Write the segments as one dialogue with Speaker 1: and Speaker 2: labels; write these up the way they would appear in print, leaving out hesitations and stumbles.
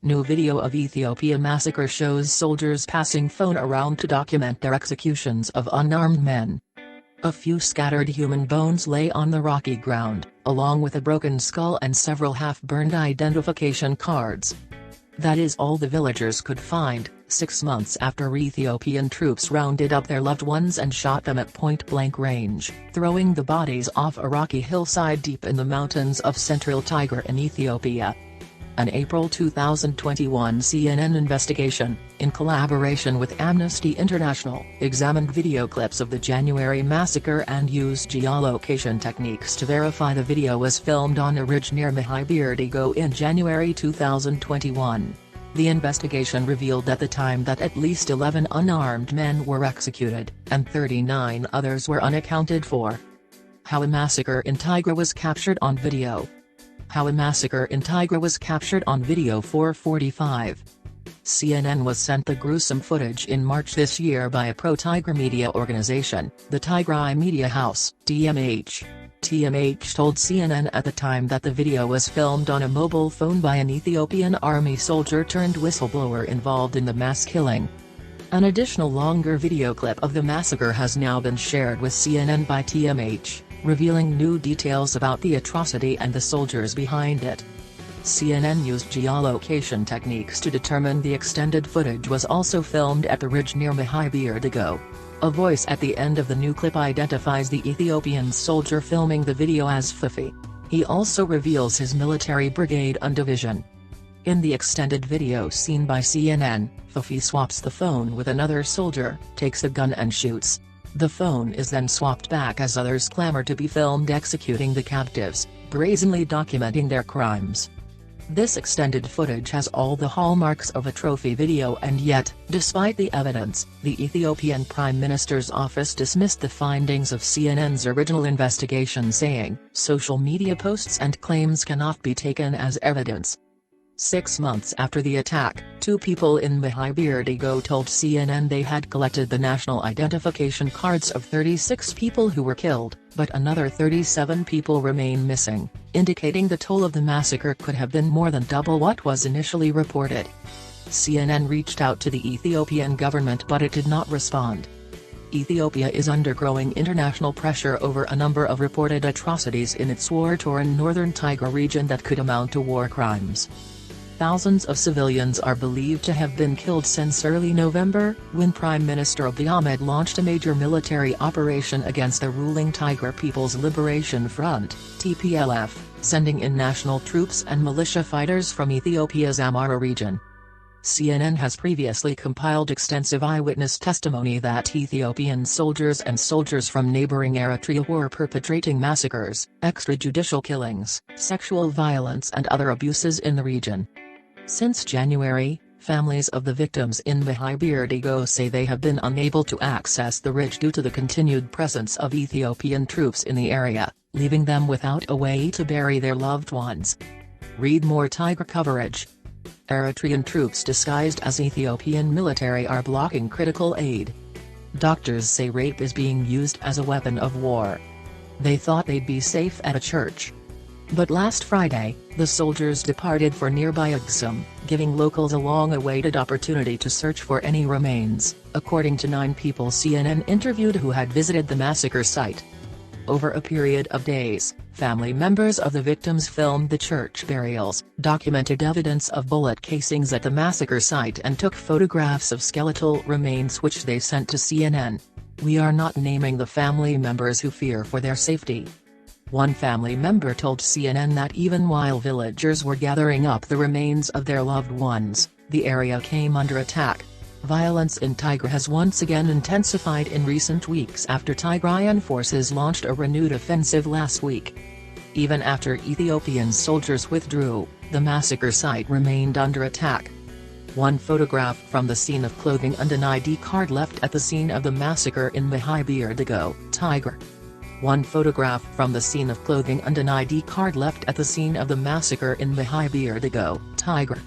Speaker 1: New video of Ethiopia massacre shows soldiers passing phone around to document their executions of unarmed men. A few scattered human bones lay on the rocky ground, along with a broken skull and several half-burned identification cards. That is all the villagers could find, 6 months after Ethiopian troops rounded up their loved ones and shot them at point-blank range, throwing the bodies off a rocky hillside deep in the mountains of central Tigray in Ethiopia. An April 2021 CNN investigation, in collaboration with Amnesty International, examined video clips of the January massacre and used geolocation techniques to verify the video was filmed on a ridge near Mahaibirdigo in January 2021. The investigation revealed at the time that at least 11 unarmed men were executed, and 39 others were unaccounted for. How a massacre in Tigray was captured on video. How a massacre in Tigray was captured on video. 4:45. CNN was sent the gruesome footage in March this year by a pro-Tigray media organization, the Tigray Media House, TMH. TMH told CNN at the time that the video was filmed on a mobile phone by an Ethiopian army soldier turned whistleblower involved in the mass killing. An additional longer video clip of the massacre has now been shared with CNN by TMH, revealing new details about the atrocity and the soldiers behind it. CNN used geolocation techniques to determine the extended footage was also filmed at the ridge near Mahaibirdigo. A voice at the end of the new clip identifies the Ethiopian soldier filming the video as Fifi. He also reveals his military brigade and division. In the extended video seen by CNN, Fifi swaps the phone with another soldier, takes a gun and shoots. The phone is then swapped back as others clamor to be filmed executing the captives, brazenly documenting their crimes. This extended footage has all the hallmarks of a trophy video, and yet, despite the evidence, the Ethiopian Prime Minister's office dismissed the findings of CNN's original investigation, saying, "Social media posts and claims cannot be taken as evidence." 6 months after the attack, 2 people in Mahaibirdigo told CNN they had collected the national identification cards of 36 people who were killed, but another 37 people remain missing, indicating the toll of the massacre could have been more than double what was initially reported. CNN reached out to the Ethiopian government but it did not respond. Ethiopia is under growing international pressure over a number of reported atrocities in its war-torn northern Tigray region that could amount to war crimes. Thousands of civilians are believed to have been killed since early November, when Prime Minister Abiy Ahmed launched a major military operation against the ruling Tigray People's Liberation Front, TPLF, sending in national troops and militia fighters from Ethiopia's Amhara region. CNN has previously compiled extensive eyewitness testimony that Ethiopian soldiers and soldiers from neighboring Eritrea were perpetrating massacres, extrajudicial killings, sexual violence and other abuses in the region. Since January, families of the victims in Mahaibirdigo say they have been unable to access the ridge due to the continued presence of Ethiopian troops in the area, leaving them without a way to bury their loved ones. Read more Tigray coverage. Eritrean troops disguised as Ethiopian military are blocking critical aid. Doctors say rape is being used as a weapon of war. They thought they'd be safe at a church. But last Friday, the soldiers departed for nearby Aksum, giving locals a long-awaited opportunity to search for any remains, according to 9 people CNN interviewed who had visited the massacre site. Over a period of days, family members of the victims filmed the church burials, documented evidence of bullet casings at the massacre site and took photographs of skeletal remains which they sent to CNN. "We are not naming the family members who fear for their safety." One family member told CNN that even while villagers were gathering up the remains of their loved ones, the area came under attack. Violence in Tigray has once again intensified in recent weeks after Tigrayan forces launched a renewed offensive last week. Even after Ethiopian soldiers withdrew, the massacre site remained under attack. One photograph from the scene of clothing and an ID card left at the scene of the massacre in Mahaibirdigo, Tigray. One photograph from the scene of clothing and an ID card left at the scene of the massacre in Mahaibirdigo, Tigray.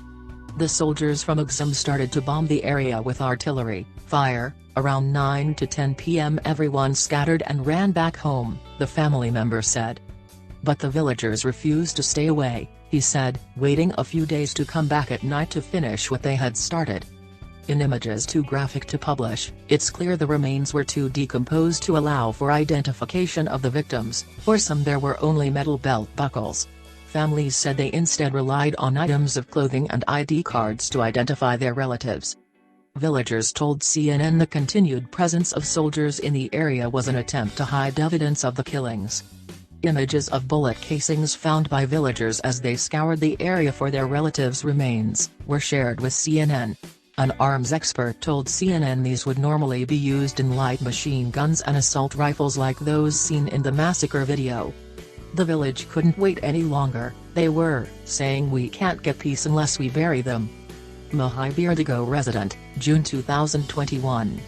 Speaker 1: The soldiers from Aksum started to bomb the area with artillery fire. Around 9 to 10 p.m. everyone scattered and ran back home, the family member said. But the villagers refused to stay away, he said, waiting a few days to come back at night to finish what they had started. In images too graphic to publish, it's clear the remains were too decomposed to allow for identification of the victims. For some there were only metal belt buckles. Families said they instead relied on items of clothing and ID cards to identify their relatives. Villagers told CNN the continued presence of soldiers in the area was an attempt to hide evidence of the killings. Images of bullet casings found by villagers as they scoured the area for their relatives' remains were shared with CNN. An arms expert told CNN these would normally be used in light machine guns and assault rifles like those seen in the massacre video. The village couldn't wait any longer, they were saying we can't get peace unless we bury them. Mahibirdigo resident, June 2021.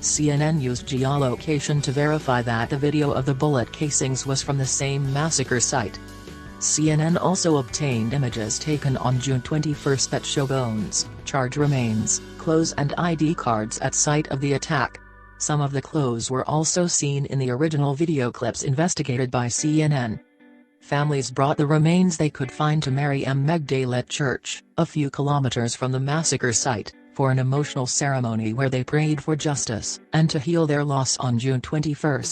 Speaker 1: CNN used geolocation to verify that the video of the bullet casings was from the same massacre site. CNN also obtained images taken on June 21 that show bones, charred remains, clothes and ID cards at site of the attack. Some of the clothes were also seen in the original video clips investigated by CNN. Families brought the remains they could find to Mary M. Magdalene Church, a few kilometers from the massacre site, for an emotional ceremony where they prayed for justice and to heal their loss on June 21.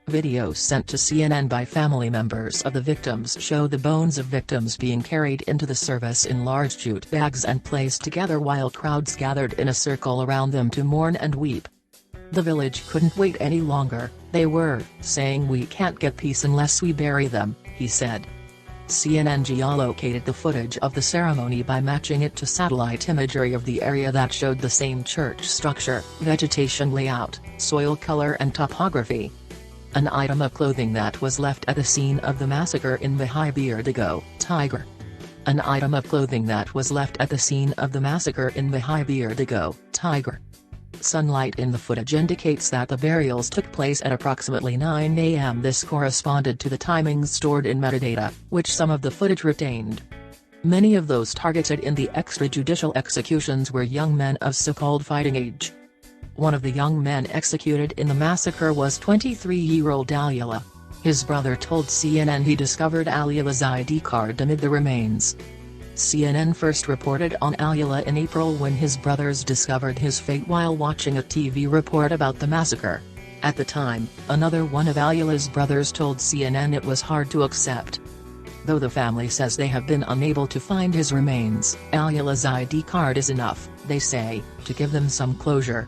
Speaker 1: Videos sent to CNN by family members of the victims show the bones of victims being carried into the service in large jute bags and placed together while crowds gathered in a circle around them to mourn and weep. The village couldn't wait any longer, they were saying we can't get peace unless we bury them, he said. CNN geolocated the footage of the ceremony by matching it to satellite imagery of the area that showed the same church structure, vegetation layout, soil color and topography. An item of clothing that was left at the scene of the massacre in Mahibirdigo, Tigray. An item of clothing that was left at the scene of the massacre in Mahibirdigo, Tigray. Sunlight in the footage indicates that the burials took place at approximately 9 a.m. This corresponded to the timings stored in metadata, which some of the footage retained. Many of those targeted in the extrajudicial executions were young men of so-called fighting age. One of the young men executed in the massacre was 23-year-old Aliula. His brother told CNN he discovered Aliula's ID card amid the remains. CNN first reported on Aliula in April when his brothers discovered his fate while watching a TV report about the massacre. At the time, another one of Aliula's brothers told CNN it was hard to accept. Though the family says they have been unable to find his remains, Aliula's ID card is enough, they say, to give them some closure.